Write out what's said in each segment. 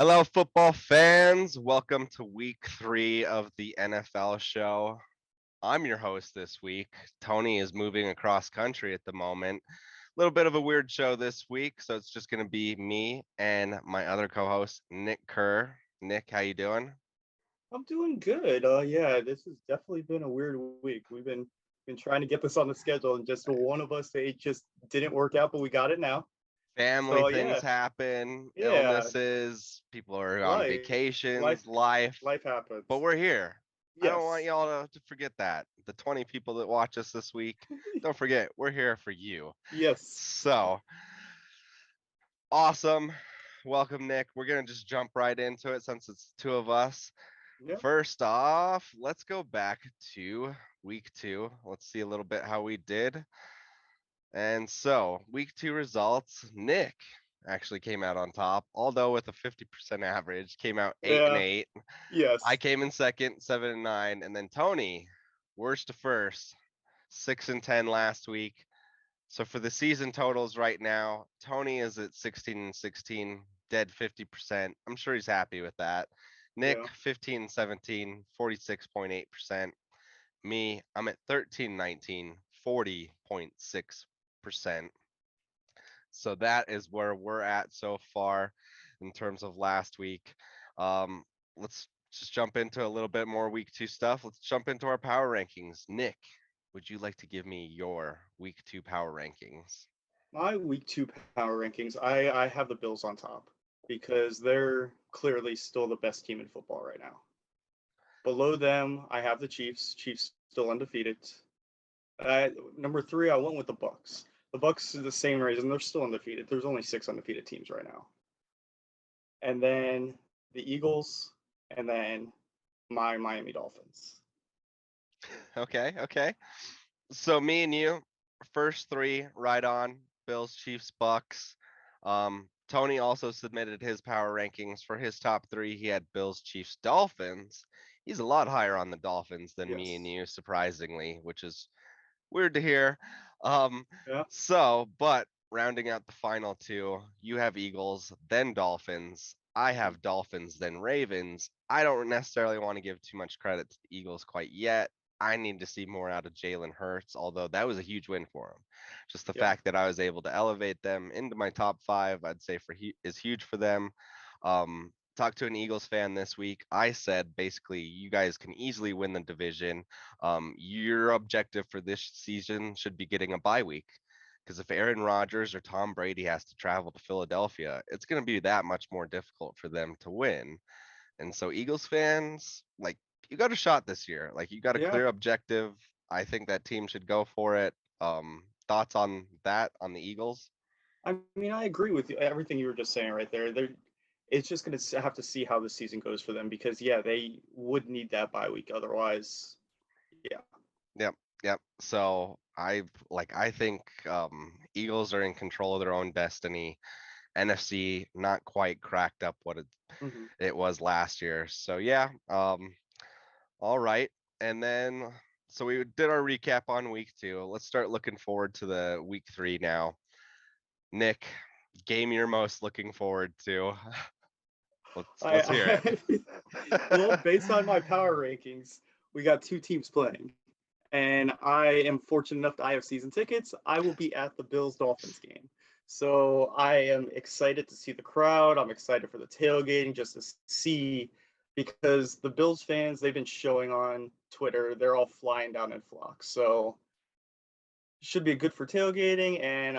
Hello, football fans. Welcome to week 3 of the NFL show. I'm your host this week. Tony is moving across country at the moment. A little bit of a weird show this week, so it's just going to be me and my other co-host, Nick Kerr. Nick, how you doing? I'm doing good. Yeah, this has definitely been a weird week. We've been trying to get this on the schedule, and just one of us, it just didn't work out, but we got it now. Family So things yeah, happen, yeah, illnesses, people are on life, life, vacations, life, life but happens. we're here. I don't want Yes, y'all to forget that. The 20 people that watch us this week, don't forget, we're here for you. yes. So, awesome. Welcome, Nick. We're going to just jump right into it since it's two of us. Yeah. First off, let's go back to week 2. Let's see a little bit how we did. And so, week 2 results, Nick actually came out on top, although with a 50% average, came out 8 and Yeah. 8. I Yes. came in second, 7 and 9, and then Tony, worst to first, 6 and 10 last week. So for the season totals right now, Tony is at 16 and 16, dead 50%. I'm sure he's happy with that. Yeah. Nick, 15 and 17, 46.8%. Me, I'm at 13 19, 40.6%. So that is where we're at so far in terms of last week. Let's just jump into a little bit more week 2 stuff. Let's jump into our power rankings. Nick, would you like to give me your week 2 power rankings? My week two power rankings, I have the Bills on top because they're clearly still the best team in football right now. Below them, I have the Chiefs. Chiefs still undefeated. Number three, I went with the Bucks. The Bucks are the same reason they're still undefeated. There's only 6 undefeated teams right now. And then the Eagles, and then my Miami Dolphins. Okay. So me and you, first 3 right on. Bills, Chiefs, Bucks. Tony also submitted his power rankings for his top 3. He had Bills, Chiefs, Dolphins. He's a lot higher on the Dolphins than me and Yes. you, surprisingly, which is weird to hear. Um, Yeah. but rounding out the final 2, you have Eagles, then Dolphins. I have Dolphins, then Ravens. I don't necessarily want to give too much credit to the Eagles quite yet. I need to see more out of Jalen Hurts, although that was a huge win for him. Just the Yeah. fact that I was able to elevate them into my top 5, I'd say is huge for them. Talked to an Eagles fan this week. I said basically, you guys can easily win the division. Your objective for this season should be getting a bye week. Because if Aaron Rodgers or Tom Brady has to travel to Philadelphia, it's going to be that much more difficult for them to win. And so, Eagles fans, like, you got a shot this year. Like, you got a Yeah. clear objective. I think that team should go for it. Thoughts on that, on the Eagles? I mean, I agree with you, everything you were just saying right there. It's just going to have to see how the season goes for them because, yeah, they would need that bye week. Otherwise, yeah. Yep, yep. So I think Eagles are in control of their own destiny. NFC not quite cracked up what Hmm. it was last year. So yeah, all right. And then so we did our recap on week 2. Let's start looking forward to the week 3 now. Nick, game you're most looking forward to. Let's hear it. I well, based on my power rankings, we got two teams playing, and I am fortunate enough that I have season tickets. I will be at the Bills Dolphins game, so I am excited to see the crowd. I'm excited for the tailgating just to see because the Bills fans they've been showing on Twitter they're all flying down in flocks. So should be good for tailgating, and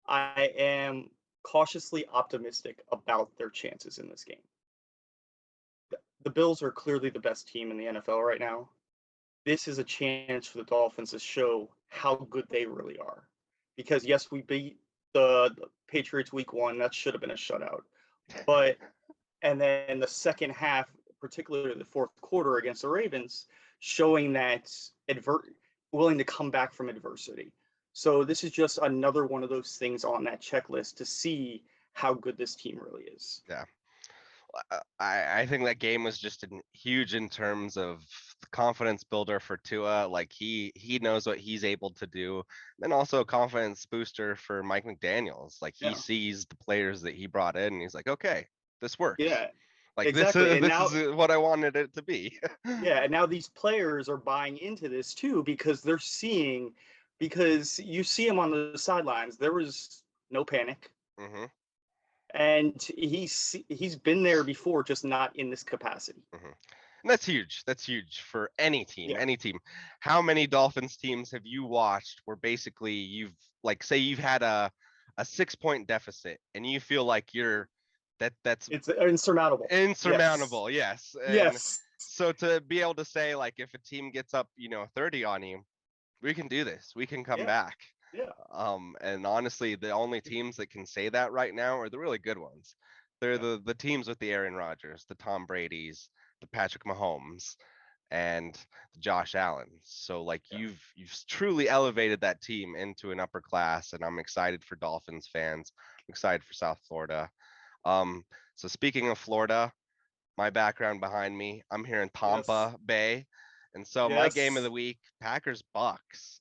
I am cautiously optimistic about their chances in this game. The Bills are clearly the best team in the NFL right now. This is a chance for the Dolphins to show how good they really are. Because yes, we beat the Patriots week one. That should have been a shutout. But and then the second half, particularly the fourth quarter against the Ravens, showing that willing to come back from adversity. So this is just another one of those things on that checklist to see how good this team really is. Yeah. I think that game was just huge in terms of the confidence builder for Tua. Like he knows what he's able to do. Then also a confidence booster for Mike McDaniels. Like he Yeah. sees the players that he brought in and he's like, okay, this works. Yeah, Like this exactly. is And this now, is what I wanted it to be. yeah, and now these players are buying into this too because they're seeing, because you see him on the sidelines. There was no panic, hmm and he's been there before, just not in this capacity. hmm And that's huge. That's huge for any team. Yeah, Any team. How many Dolphins teams have you watched where basically you've like say you've had a 6 point deficit and you feel like that's it's insurmountable. Yes, insurmountable, yes. And yes, so to be able to say like if a team gets up, 30 on you, we can do this. We can come yeah, back. yeah, And honestly, the only teams that can say that right now are the really good ones. They're yeah, the teams with the Aaron Rodgers, the Tom Brady's, the Patrick Mahomes, and Josh Allen. So like yeah. you've truly elevated that team into an upper class, and I'm excited for Dolphins fans. I'm excited for South Florida. Um, so speaking of Florida, my background behind me, I'm here in Yes, Tampa Bay, and so my game of yes. the week, Packers Bucks.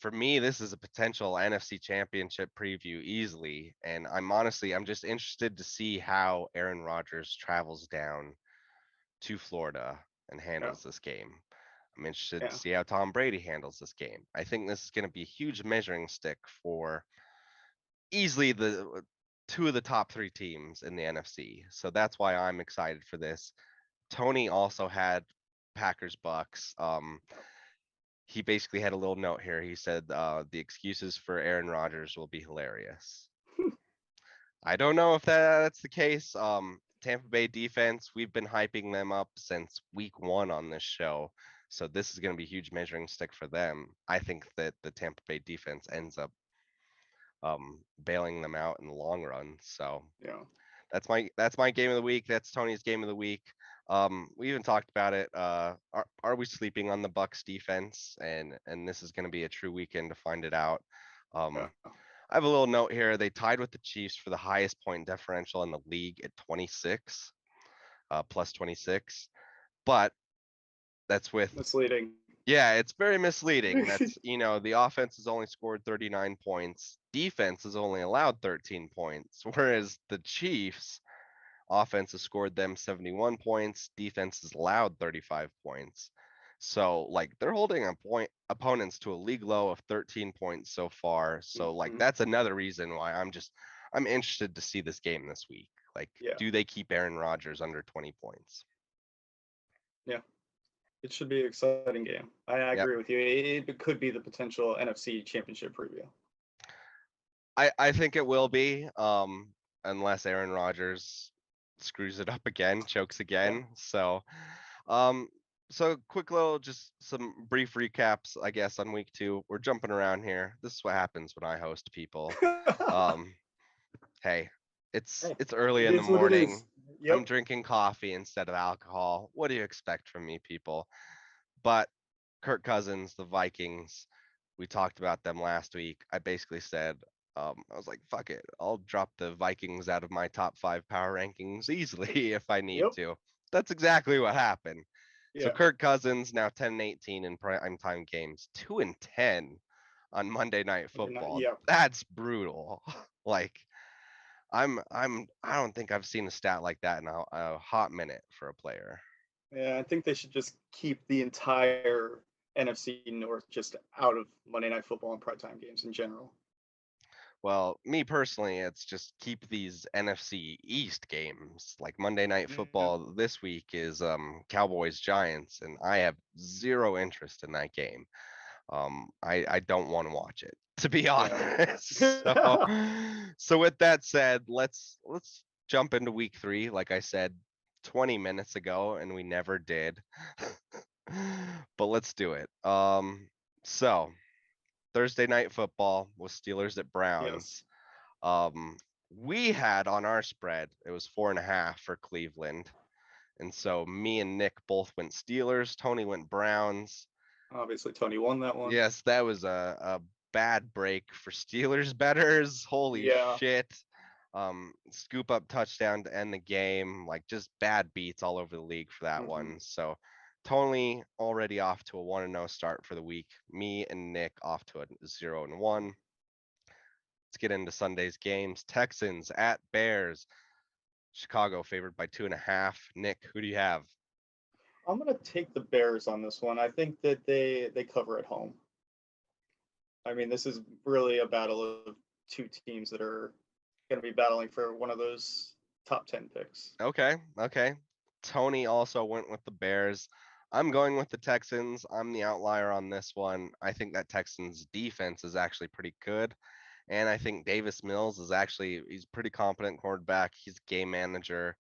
For me, this is a potential NFC Championship preview easily, and I'm just interested to see how Aaron Rodgers travels down to Florida and Yeah, handles this game. I'm interested to yeah, see how Tom Brady handles this game. I think this is going to be a huge measuring stick for easily the two of the top three teams in the NFC. So that's why I'm excited for this. Tony also had Packers Bucks. He basically had a little note here. He said the excuses for Aaron Rodgers will be hilarious. I don't know if that's the case. Tampa Bay defense, we've been hyping them up since week one on this show. So this is going to be a huge measuring stick for them. I think that the Tampa Bay defense ends up bailing them out in the long run. So yeah. that's my game of the week. That's Tony's game of the week. We even talked about it. Are we sleeping on the Bucks defense? And this is going to be a true weekend to find it out. Yeah. Um, I have a little note here. They tied with the Chiefs for the highest point differential in the league at 26, plus 26. But that's with, Misleading. yeah, it's very misleading. That's, the offense has only scored 39 points. Defense has only allowed 13 points, whereas the Chiefs offense has scored them 71 points. Defense has allowed 35 points. So like they're holding opponents to a league low of 13 points so far. So like Mhm. that's another reason why I'm interested to see this game this week. Like, Yeah, do they keep Aaron Rodgers under 20 points? yeah. It should be an exciting game. I Yep. agree with you. It could be the potential NFC Championship preview. I think it will be, unless Aaron Rodgers screws it up again, chokes Yeah. again. Um, so quick little, just some brief recaps, I guess, on week two. We're jumping around here. This is what happens when I host people. Um, hey, it's Hey, it's early it in the is what it morning. is. Yep. I'm drinking coffee instead of alcohol. What do you expect from me, people? But Kirk Cousins, the Vikings, we talked about them last week. I basically said, I was like, fuck it. I'll drop the Vikings out of my top five power rankings easily if I need Yep. to. That's exactly what happened. So Yeah. Kirk Cousins now 10-18 in prime time games, 2-10 on Monday Night Football. Yep. That's brutal. Like I don't think I've seen a stat like that in a hot minute for a player. Yeah. I think they should just keep the entire NFC North just out of Monday Night Football and primetime games in general. Well, me personally, it's just keep these NFC East games. Like Monday Night Yeah. Football this week is Cowboys Giants, and I have zero interest in that game. I don't want to watch it, to be Yeah. honest. So with that said, let's jump into week three. Like I said 20 minutes ago, and we never did. But let's do it. So Thursday night football with Steelers at Yes. Browns. Um, we had on our spread, it was 4.5 for Cleveland. And so me and Nick both went Steelers. Tony went Browns. Obviously, Tony won that one. Yes, that was a bad break for Steelers betters. Holy Yeah. shit. Scoop up touchdown to end the game. Like just bad beats all over the league for that Hmm. one. So Tony already off to a 1-0 start for the week. Me and Nick off to a 0-1. Let's get into Sunday's games. Texans at Bears. Chicago favored by 2.5. Nick, who do you have? I'm gonna take the Bears on this one. I think that they cover at home. I mean, this is really a battle of two teams that are going to be battling for one of those top 10 picks. Okay. Tony also went with the Bears. I'm going with the Texans. I'm the outlier on this one. I think that Texans defense is actually pretty good. And I think Davis Mills is actually he's pretty competent quarterback. He's a game manager.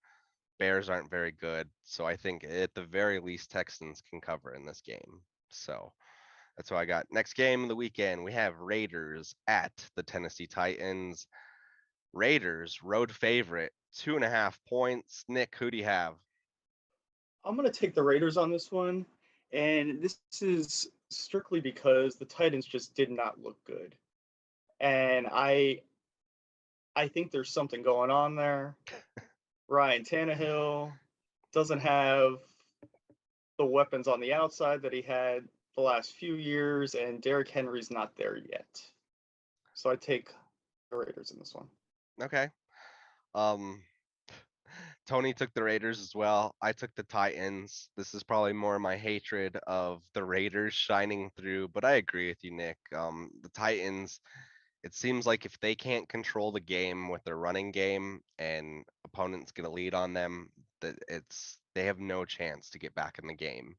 Bears aren't very good. So I think at the very least Texans can cover in this game. So that's what I got. Next game of the weekend, we have Raiders at the Tennessee Titans. Raiders, road favorite, 2.5 points. Nick, who do you have? I'm going to take the Raiders on this one. And this is strictly because the Titans just did not look good. And I think there's something going on there. Ryan Tannehill doesn't have the weapons on the outside that he had the last few years, and Derrick Henry's not there yet. So I take the Raiders in this one. Okay. Um, Tony took the Raiders as well. I took the Titans. This is probably more my hatred of the Raiders shining through, but I agree with you, Nick. The Titans, it seems like if they can't control the game with their running game and opponents get a lead on them, that they have no chance to get back in the game.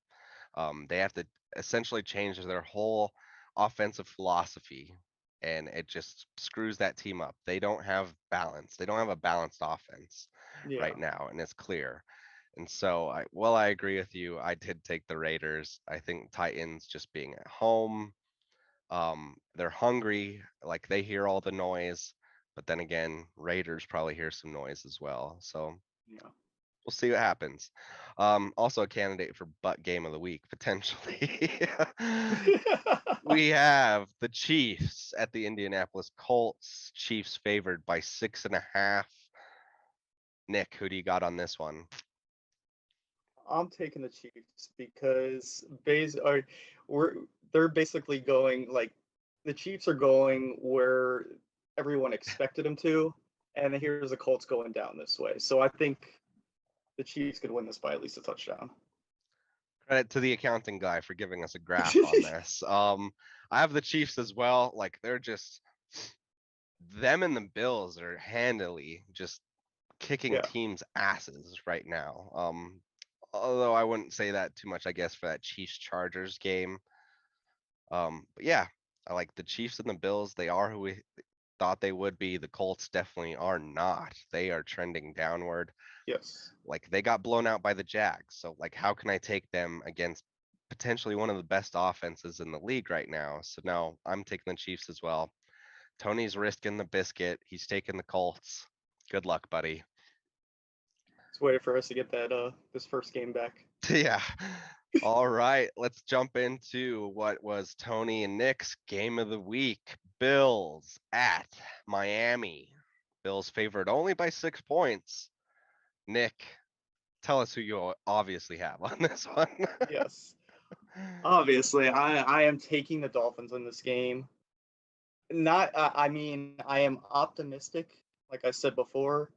They have to essentially change their whole offensive philosophy, and it just screws that team up. They don't have balance. They don't have a balanced offense Yeah. right now, and it's clear. And so, I agree with you. I did take the Raiders. I think Titans just being at home, they're hungry, like they hear all the noise, but then again, Raiders probably hear some noise as well. So Yeah. we'll see what happens. Also a candidate for butt game of the week potentially. We have the Chiefs at the Indianapolis Colts. Chiefs favored by 6.5. Nick, who do you got on this one? I'm taking the Chiefs because we're they're basically going like the Chiefs are going where everyone expected them to, and here's the Colts going down this way. So I think the Chiefs could win this by at least a touchdown. Credit to the accounting guy for giving us a graph on this. I have the Chiefs as well. Like they're just them and the Bills are handily just kicking Yeah. teams' asses right now. Although I wouldn't say that too much, I guess, for that Chiefs Chargers game. But yeah, I like the Chiefs and the Bills. They are who we thought they would be. The Colts definitely are not. They are trending downward. Yes. Like they got blown out by the Jags. So like how can I take them against potentially one of the best offenses in the league right now? So no, I'm taking the Chiefs as well. Tony's risking the biscuit. He's taking the Colts. Good luck, buddy. Just waiting for us to get that this first game back. Yeah. All right, let's jump into what was Tony and Nick's game of the week. Bills at Miami. Bills favored only by 6 points. Nick, tell us who you obviously have on this one. Yes. Obviously, I am taking the Dolphins in this game. Not I mean, I am optimistic. Like I said before,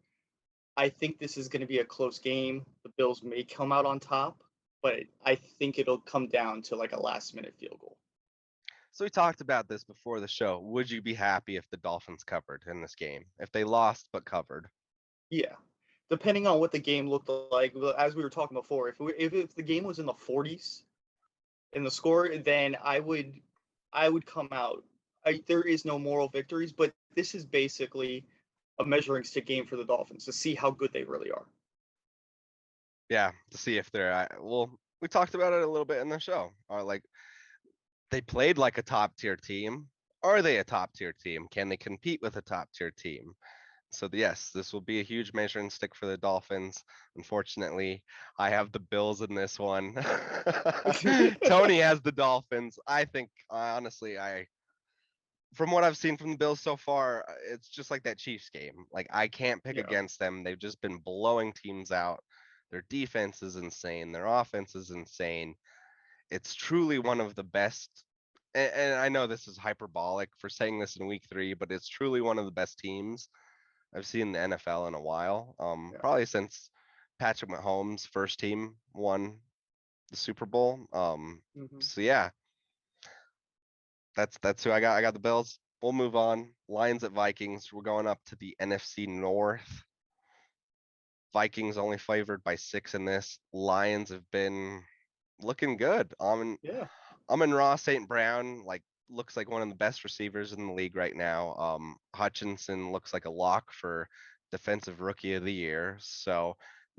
I think this is going to be a close game. The Bills may come out on top, but I think it'll come down to like a last minute field goal. So we talked about this before the show. Would you be happy if the Dolphins covered in this game? If they lost but covered? Yeah. Depending on what the game looked like, as we were talking before, if the game was in the 40s in the score, then I would come out. There is no moral victories, but this is basically a measuring stick game for the Dolphins to see how good they really are. Yeah, to see if they're well, we talked about it a little bit in the show. Like they played like a top tier team. Are they a top tier team? Can they compete with a top tier team? So yes, this will be a huge measuring stick for the Dolphins. Unfortunately, I have the Bills in this one. Tony has the Dolphins. I think honestly, from what I've seen from the Bills so far, it's just like that Chiefs game. Like I can't pick Yeah. against them. They've just been blowing teams out. Their defense is insane. Their offense is insane. It's truly one of the best. And I know this is hyperbolic for saying this in week 3, but it's truly one of the best teams I've seen the NFL in a while. Yeah. Probably since Patrick Mahomes' first team won the Super Bowl. Hmm. So yeah, that's who I got. I got the Bills. We'll move on. Lions at Vikings. We're going up to the NFC North. Vikings only favored by 6 in this. Lions have been looking good. Yeah. Amon-Ra St. Brown looks like one of the best receivers in the league right now. Hutchinson looks like a lock for defensive rookie of the year. So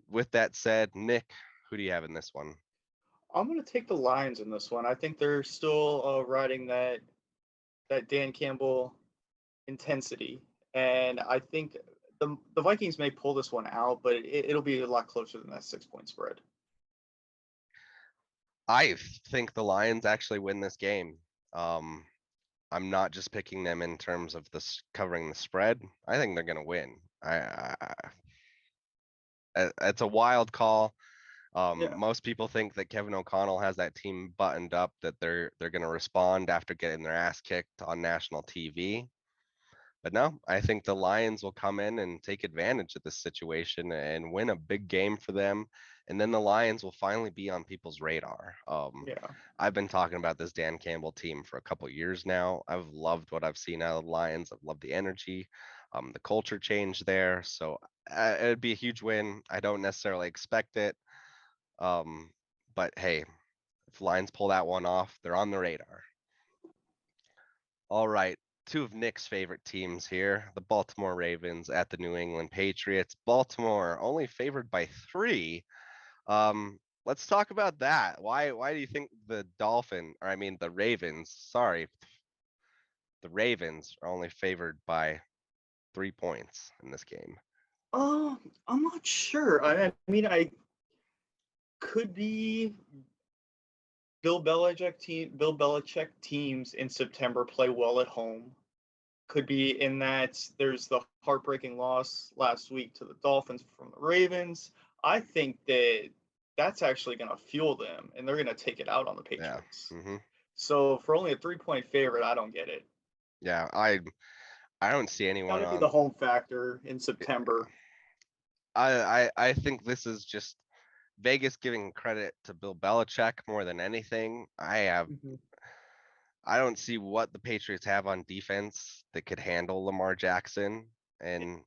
with that said, Nick, who do you have in this one? I'm going to take the Lions in this one. I think they're still riding that Dan Campbell intensity, and I think the Vikings may pull this one out, but it'll be a lot closer than that 6 point spread. I think the Lions actually win this game. Um, I'm not just picking them in terms of this covering the spread. I think they're going to win. It's a wild call. Yeah. Most people think that Kevin O'Connell has that team buttoned up, that they're going to respond after getting their ass kicked on national TV. But no, I think the Lions will come in and take advantage of this situation and win a big game for them. And then the Lions will finally be on people's radar. Yeah. I've been talking about this Dan Campbell team for a couple years now. I've loved what I've seen out of the Lions. I've loved the energy, the culture change there. So it'd be a huge win. I don't necessarily expect it. Um, but hey, if Lions pull that one off, they're on the radar. All right. Two of Nick's favorite teams here, the Baltimore Ravens at the New England Patriots. Baltimore only favored by 3. Let's talk about that. Why do you think the Ravens, sorry, the Ravens are only favored by 3 points in this game? I'm not sure. I mean, I could be Bill Belichick teams in September play well at home. Could be in that there's the heartbreaking loss last week to the Dolphins from the Ravens. I think that that's actually going to fuel them, and they're going to take it out on the Yeah. Patriots. Hmm. So for only a 3 point favorite, I don't get it. Yeah, I don't see Got anyone to be the on. home factor in September. I think this is just Vegas giving credit to Bill Belichick more than anything. Mhm. I don't see what the Patriots have on defense that could handle Lamar Jackson. And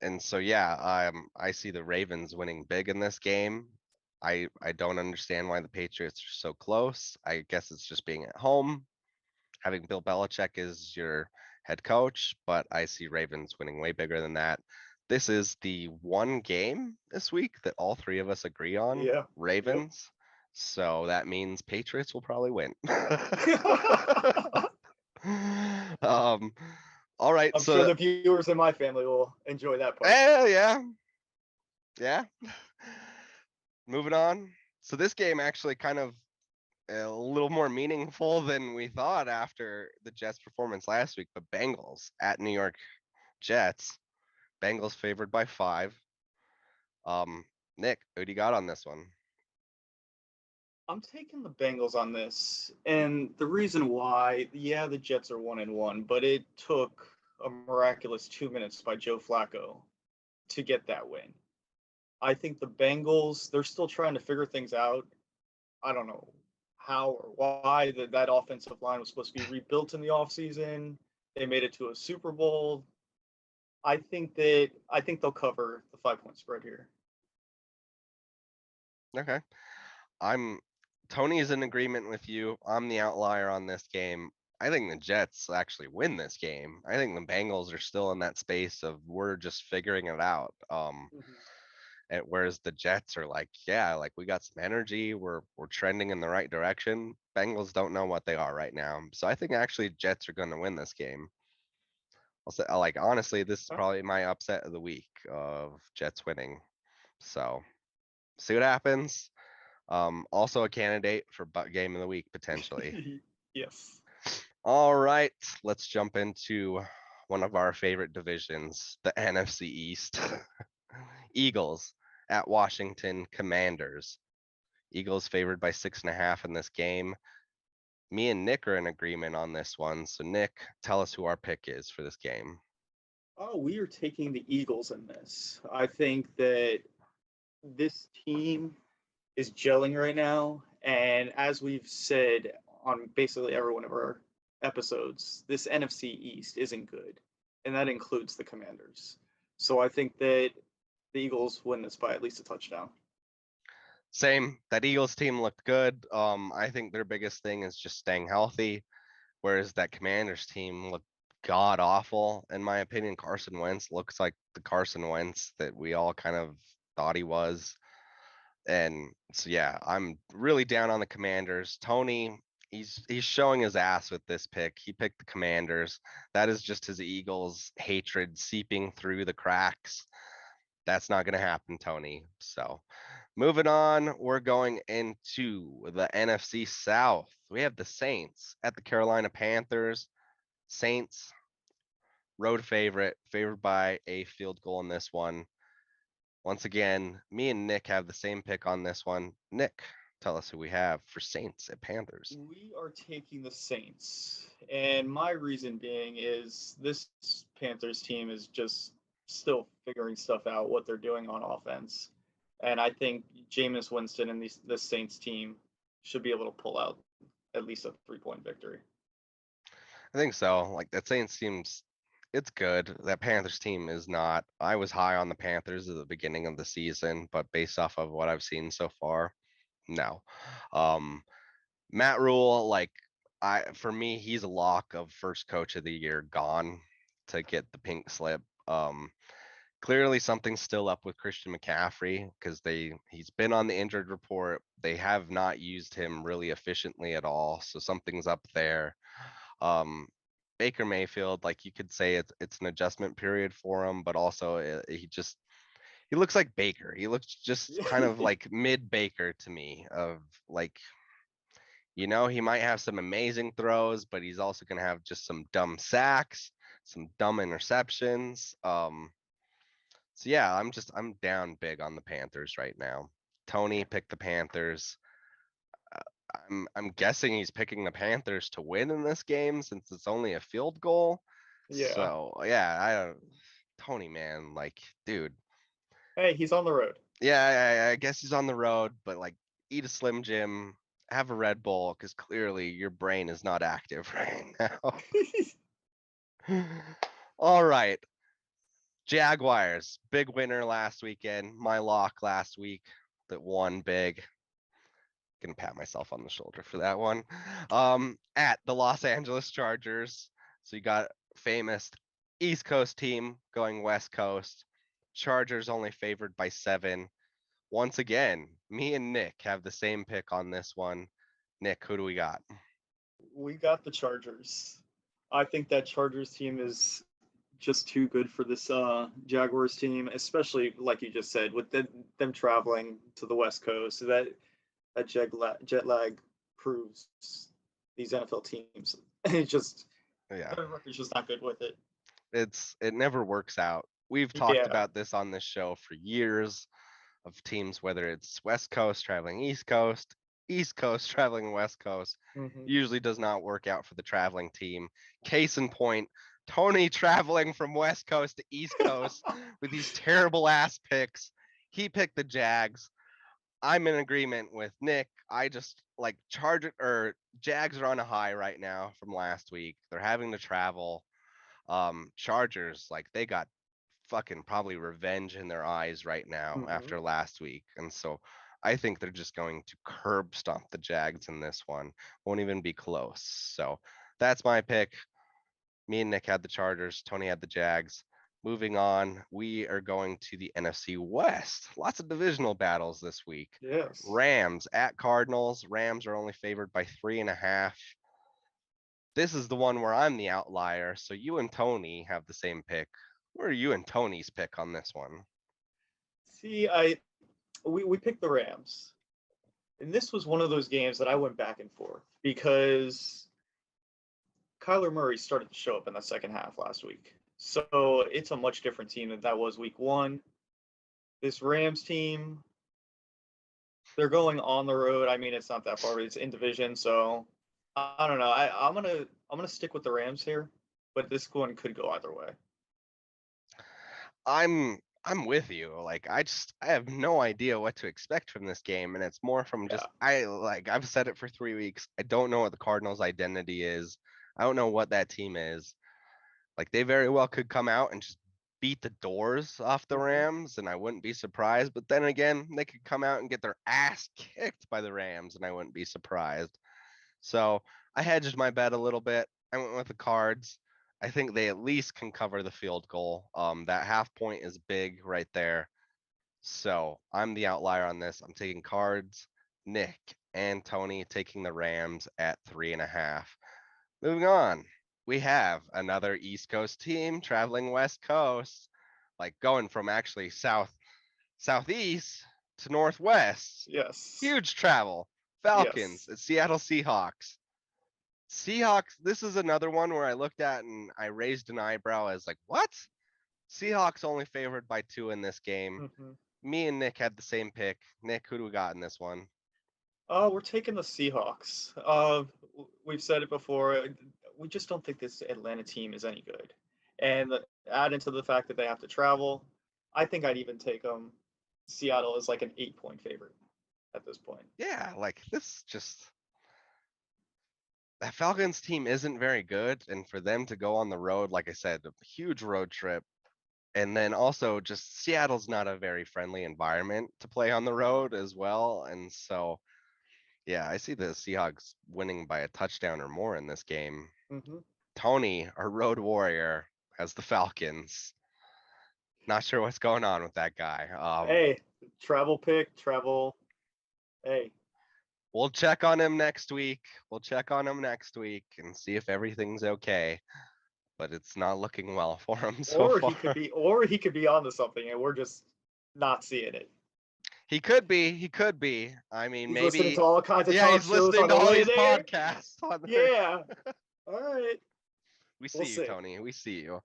Yeah. so yeah, I see the Ravens winning big in this game. I don't understand why the Patriots are so close. I guess it's just being at home, having Bill Belichick as your head coach, but I see Ravens winning way bigger than that. This is the one game this week that all three of us agree on, Yeah. Yep. Ravens. So that means Patriots will probably win. um, all right, I'm sure so the viewers in my family will enjoy that part. yeah, yeah. Moving on. So this game actually kind of a little more meaningful than we thought after the Jets' performance last week. But Bengals at New York Jets. Bengals favored by 5. Nick, who do you got on this one? I'm taking the Bengals on this, and the reason why, yeah, the Jets are 1-1, but it took a miraculous 2 minutes by Joe Flacco to get that win. I think the Bengals, they're still trying to figure things out. I don't know how or why that offensive line was supposed to be rebuilt in the offseason. They made it to a Super Bowl. I think they'll cover the 5 point spread here. Okay. I'm Tony is in agreement with you. I'm the outlier on this game. I think the Jets actually win this game. I think the Bengals are still in that space of we're just figuring it out. Mhm. And whereas the Jets are like, yeah, like we got some energy, we're trending in the right direction. Bengals don't know what they are right now. So I think actually Jets are going to win this game. I'll say like honestly, this is Huh? probably my upset of the week of Jets winning. So see what happens. Also a candidate for game of the week potentially. Yes. All right, let's jump into one of our favorite divisions, the NFC East. Eagles at Washington Commanders. Eagles favored by 6.5 in this game. Me and Nick are in agreement on this one. So Nick, tell us who our pick is for this game. Oh, we are taking the Eagles in this. I think that this team is gelling right now. And as we've said on basically every one of our episodes, this NFC East isn't good. And that includes the Commanders. So I think that the Eagles win this by at least a touchdown. Same. That Eagles team looked good. I think their biggest thing is just staying healthy, whereas that Commanders team looked god awful. In my opinion, Carson Wentz looks like the Carson Wentz that we all kind of thought he was. And so yeah, I'm really down on the Commanders. Tony, he's showing his ass with this pick. He picked the Commanders. That is just his Eagles hatred seeping through the cracks. That's not going to happen, Tony. So, moving on, we're going into the NFC South. We have the Saints at the Carolina Panthers. Saints, road favorite, favored by a field goal in this one. Once again, me and Nick have the same pick on this one. Nick, tell us who we have for Saints at Panthers. We are taking the Saints. And my reason being is this Panthers team is just still figuring stuff out, what they're doing on offense. And I think Jameis Winston and this Saints team should be able to pull out at least a 3-point victory. I think so. Like that Saints team's it's good. That Panthers team is not. I was high on the Panthers at the beginning of the season, but based off of what I've seen so far, no. Um Matt Rule, like for me, he's a lock of first coach of the year gone to get the pink slip. Clearly something's still up with Christian McCaffrey because he's been on the injured report. They have not used him really efficiently at all. So something's up there. Um Baker Mayfield, like you could say it's an adjustment period for him, but also he looks like Baker. He looks just kind of like mid Baker to me of like he might have some amazing throws, but he's also going to have just some dumb sacks, some dumb interceptions. So yeah, I'm down big on the Panthers right now. Tony picked the Panthers. I'm guessing he's picking the Panthers to win in this game since it's only a field goal. Yeah. So yeah, I don't. Tony, man, like, dude. Hey, he's on the road. Yeah, I guess he's on the road, but like, eat a Slim Jim, have a Red Bull, because clearly your brain is not active right now. All right, Jaguars, big winner last weekend. My lock last week that won big. Gonna pat myself on the shoulder for that one. At the Los Angeles Chargers. So you got famous East Coast team going West Coast. Chargers only favored by 7. Once again, me and Nick have the same pick on this one. Nick, who do we got? We got the Chargers. I think that Chargers team is just too good for this Jaguars team, especially like you just said, with them traveling to the West Coast. That jet lag proves these NFL teams. It's just Yeah, their record's just not good with it. it never works out. We've talked Yeah. about this on this show for years of teams, whether it's West Coast traveling East Coast traveling West Coast, Mm-hmm. usually does not work out for the traveling team. Case in point, Tony traveling from West Coast to East Coast with these terrible ass picks. He picked the Jags. I'm in agreement with Nick. I just like Jags are on a high right now from last week. They're having to travel. Chargers, like they got fucking probably revenge in their eyes right now Mm-hmm. after last week. And so I think they're just going to curb stomp the Jags in this one. Won't even be close. So that's my pick. Me and Nick had the Chargers. Tony had the Jags. Moving on, we are going to the NFC West. Lots of divisional battles this week. Yes. Rams at Cardinals. Rams are only favored by 3.5. This is the one where I'm the outlier. So you and Tony have the same pick. Where are you and Tony's pick on this one? See, we picked the Rams, and this was one of those games that I went back and forth because Kyler Murray started to show up in the second half last week. So it's a much different team than that was week one. This Rams team, they're going on the road. I mean, it's not that far, but it's in division. So I don't know. I'm gonna stick with the Rams here, but this one could go either way. I'm with you. Like I have no idea what to expect from this game, and it's more from Yeah. just I've said it for 3 weeks. I don't know what the Cardinals' identity is. I don't know what that team is. Like they very well could come out and just beat the doors off the Mhm. Rams, and I wouldn't be surprised. But then again, they could come out and get their ass kicked by the Rams, and I wouldn't be surprised. So I hedged my bet a little bit. I went with the Cards. I think they at least can cover the field goal. That half point is big right there. So I'm the outlier on this. I'm taking Cards. Nick and Tony taking the Rams at 3.5. Moving on, we have another East Coast team traveling West Coast, like going from actually southeast to northwest. Yes. Huge travel. Falcons Yes. at Seattle Seahawks. Seahawks, this is another one where I looked at and I raised an eyebrow as like, what? Seahawks only favored by 2 in this game. Hmm. Me and Nick had the same pick. Nick, who do we got in this one? We're taking the Seahawks. We've said it before. We just don't think this Atlanta team is any good. And add into the fact that they have to travel, I think I'd even take them. Seattle is like an 8-point favorite at this point. Yeah, like this just that Falcons team isn't very good. And for them to go on the road, like I said, a huge road trip. And then also just Seattle's not a very friendly environment to play on the No. road as well. And so yeah, I see the Seahawks winning by a touchdown or more in this game. Hmm. Tony, our road warrior, has the Falcons. Not sure what's going on with that guy. Hey, travel pick, travel. Hey, We'll check on him next week. We'll check on him next week and see if everything's okay. But it's not looking well for him so far. or he could be onto something, and we're just not seeing it. He could be. He could be. I mean, He's listening maybe. to all kinds of Yeah, talk he's shows listening on to the all way these there. podcasts on there. Yeah. All right. We We'll see you, see. Tony. We see you.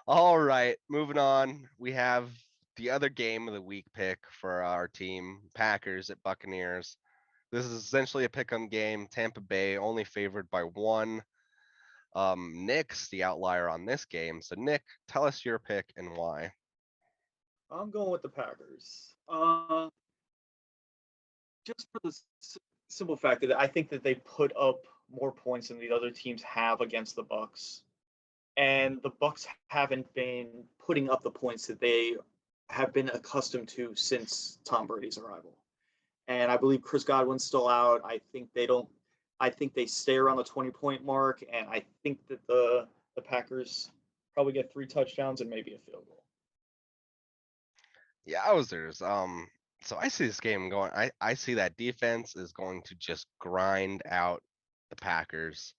All right, moving on. We have the other game of the week pick for our team, Packers at Buccaneers. This is essentially a pick 'em game. Tampa Bay only favored by 1. Nick's the outlier on this game. So Nick, tell us your pick and why. I'm going with the Packers. Just for the simple fact that I think that they put up more points than the other teams have against the Bucks, and the Bucks haven't been putting up the points that they have been accustomed to since Tom Brady's arrival. And I believe Chris Godwin's still out. I think they don't. I think they stay around the 20-point mark, and I think that the Packers probably get 3 touchdowns and maybe a field goal. Yowzers. So I see this game going. I see that defense is going to just grind out the Packers.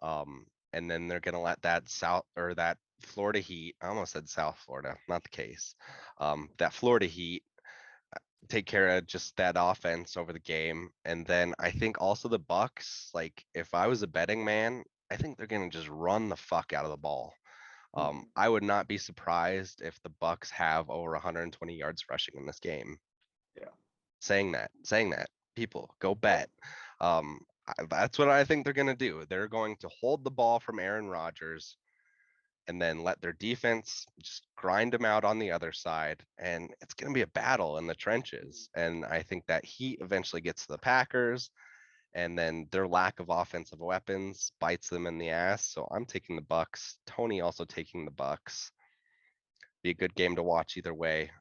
And then they're gonna let that that Florida Heat. I almost said South Florida, not the case. That Florida Heat take care of just that offense over the game. And then I think also the Bucks, like if I was a betting man, I think they're gonna just run the fuck out of the ball. Mhm. I would not be surprised if the Bucks have over 120 yards rushing in this game. Yeah. Saying that, people go Oh, bet. That's what I think they're gonna do. They're going to hold the ball from Aaron Rodgers and then let their defense just grind them out on the other side. And it's going to be a battle in the trenches. And I think that heat eventually gets to the Packers, and then their lack of offensive weapons bites them in the ass. So I'm taking the Bucks. Tony also taking the Bucks. Be a good game to watch either way.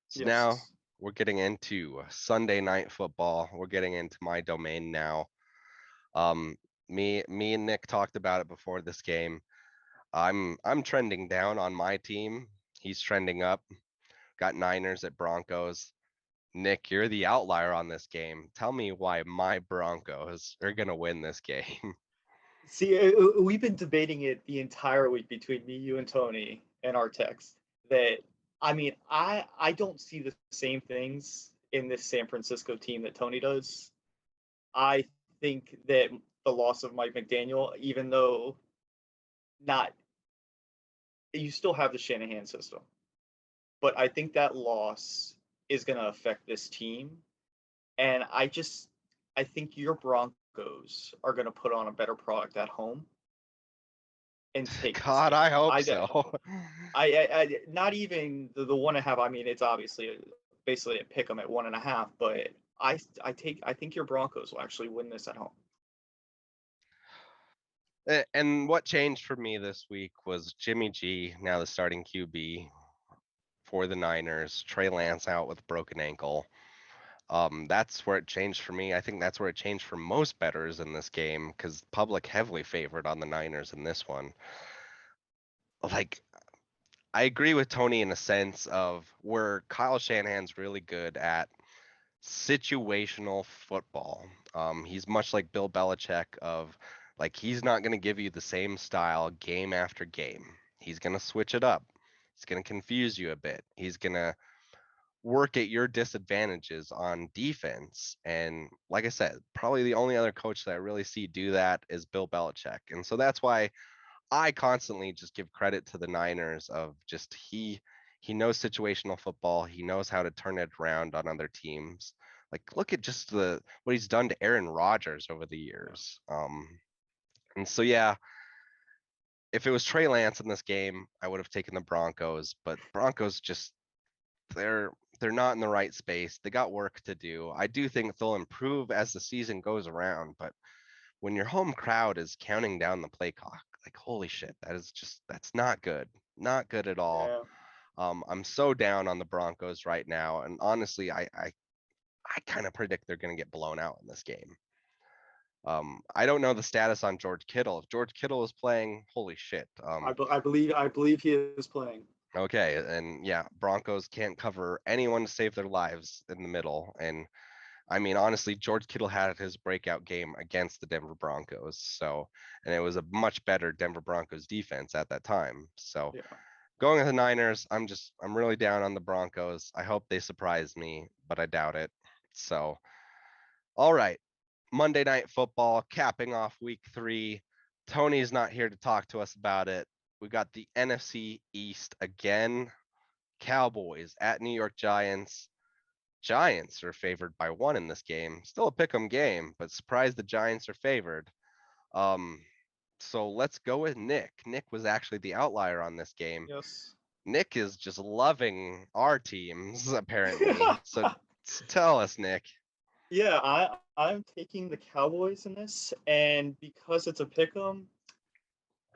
So now yes. we're getting into Sunday night football. We're getting into my domain now. Um, me and Nick talked about it before this game. I'm trending down on my team. He's trending up. Got Niners at Broncos. Nick, you're the outlier on this game. Tell me why my Broncos are gonna win this game. See, we've been debating it the entire week between me, you, and Tony and our text. That I mean, I don't see the same things in this San Francisco team that Tony does. I think that the loss of Mike McDaniel, even though not, you still have the Shanahan system, but I think that loss is going to affect this team. And I think your Broncos are going to put on a better product at home. and take this God, game. I hope so. I not even the 1.5. I mean, it's obviously basically a pick 'em at 1.5, but I think your Broncos will actually win this at home. And what changed for me this week was Jimmy G, now the starting QB for the Niners. Trey Lance out with a broken ankle. That's where it changed for me. I think that's where it changed for most bettors in this game because public heavily favored on the Niners in this one. Like, I agree with Tony in a sense of where Kyle Shanahan's really good at situational football. He's much like Bill Belichick of like he's not going to give you the same style game after game. He's going to switch it up. He's going to confuse you a bit. He's going to work at your disadvantages on defense. And like I said, probably the only other coach that I really see do that is Bill Belichick. And so that's why I constantly just give credit to the Niners of just he knows situational football. He knows how to turn it around on other teams. Like look at just what he's done to Aaron Rodgers over the years. And so yeah, if it was Trey Lance in this game, I would have taken the Broncos, but Broncos just they're not in the right space. They got work to do. I do think they'll improve as the season goes around, but when your home crowd is counting down the play clock, like holy shit, that's not good. Not good at all. Yeah. I'm so down on the Broncos right now, and honestly, I kind of predict they're going to get blown out in this game. I don't know the status on George Kittle. If George Kittle is playing, holy shit. I believe he is playing. Okay, and yeah, Broncos can't cover anyone to save their lives in the middle. And I mean, honestly, George Kittle had his breakout game against the Denver Broncos. So, and it was a much better Denver Broncos defense at that time. So, Yeah. going with the Niners, I'm really down on the Broncos. I hope they surprise me, but I doubt it. So, all right, Monday Night Football capping off week 3. Tony's not here to talk to us about it. We got the NFC East again. Cowboys at New York Giants. Giants are favored by 1 in this game. Still a pick'em game, but surprised the Giants are favored. So let's go with Nick. Nick was actually the outlier on this game. Yes. Nick is just loving our teams apparently. So tell us, Nick. Yeah, I'm taking the Cowboys in this, and because it's a pick'em,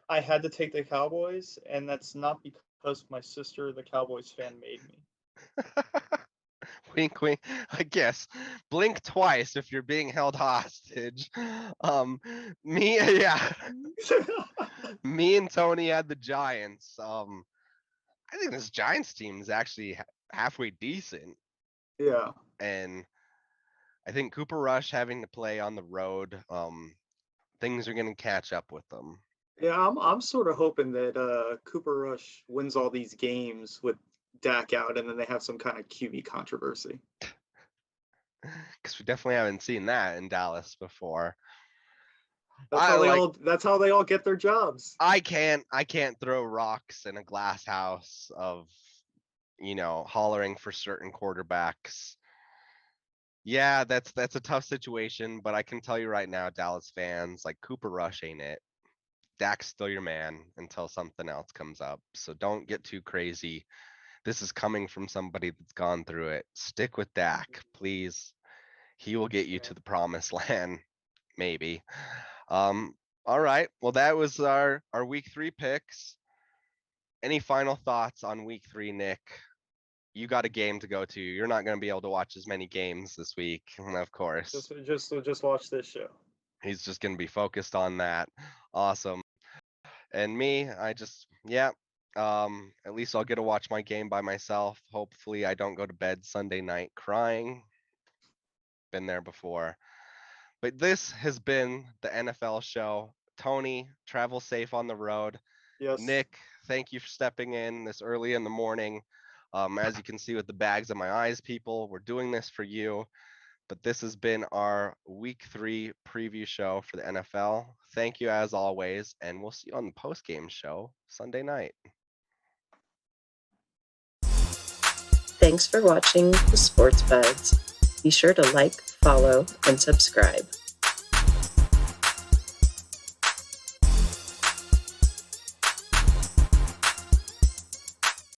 I had to take the Cowboys, and that's not because my sister, the Cowboys fan, made me. Wink, wink. I guess blink twice if you're being held hostage. Yeah. Me and Tony had the Giants. I think this Giants team is actually halfway decent. Yeah. And I think Cooper Rush having to play on the road, things are going to catch up with them. Yeah, I'm sort of hoping that Cooper Rush wins all these games with Dak out, and then they have some kind of QB controversy. Because we definitely haven't seen that in Dallas before. That's how they all get their jobs. I can't throw rocks in a glass house of, hollering for certain quarterbacks. Yeah, that's a tough situation, but I can tell you right now, Dallas fans, like Cooper Rush ain't it. Dak's still your man until something else comes up. So don't get too crazy. This is coming from somebody that's gone through it. Stick with Dak, please. He will get you to the promised land, maybe. All right. Well, that was our week 3 picks. Any final thoughts on week 3, Nick? You got a game to go to. You're not going to be able to watch as many games this week, of course. Just watch this show. He's just going to be focused on that. Awesome. And me, at least I'll get to watch my game by myself. Hopefully I don't go to bed Sunday night crying. Been there before. But this has been the NFL show. Tony, travel safe on the road. Yes. Nick, thank you for stepping in this early in the morning. As you can see with the bags on my eyes, people, we're doing this for you. But this has been our week 3 preview show for the NFL. Thank you as always, and we'll see you on the post-game show Sunday night. Thanks for watching the Sports Budz. Be sure to like, follow, and subscribe.